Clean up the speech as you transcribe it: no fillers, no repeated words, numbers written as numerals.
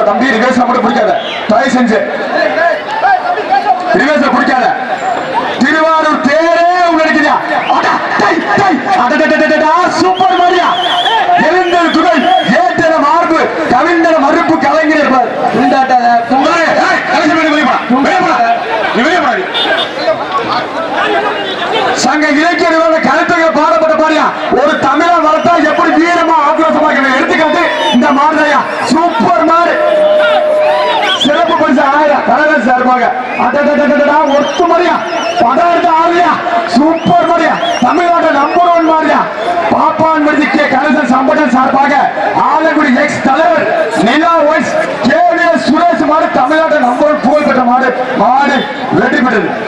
தம்பி ரிவேஸ்ல மட்டும் பிடிக்காத, தயவு செஞ்சு ரிவேஸ்ல பிடிக்காத. திருவாரூர் தேரே உங்களுக்கு சூப்பர் மாரியா, எழுந்தல் துணை ஏற்றன மார்பு கவிழ்ந்தன மறுப்பு கலைஞர் சங்க இலக்கிய கருத்துக்கள் பாடப்பட்ட பாரியா. ஒரு தமிழை வளர்த்தா எப்படி வீரமா ஆக்ரோஷமா எடுத்துக்காட்டு இந்த மாரியா. சூப்பர் மாறு, சிறப்பு பரிசு 1000 தலைவர் சார்பாக. ஒத்து மாதிரியா படம் எடுத்து ஆறியா. சூப்பர் மாதிரியா, தமிழ்நாட்டு நம்பர் 1 மாதிரியா. பாப்பான் விருது கே கணேசன் சம்படன் சார்பாக ஆலங்குடி எக்ஸ் தலைவர் நிலா ஒய்ஸ் கே சுரேஷ் மாடு தமிழ்நாட்டு நம்பர் 1 புகழ்பெற்ற மாடு வெற்றி பெற்றது.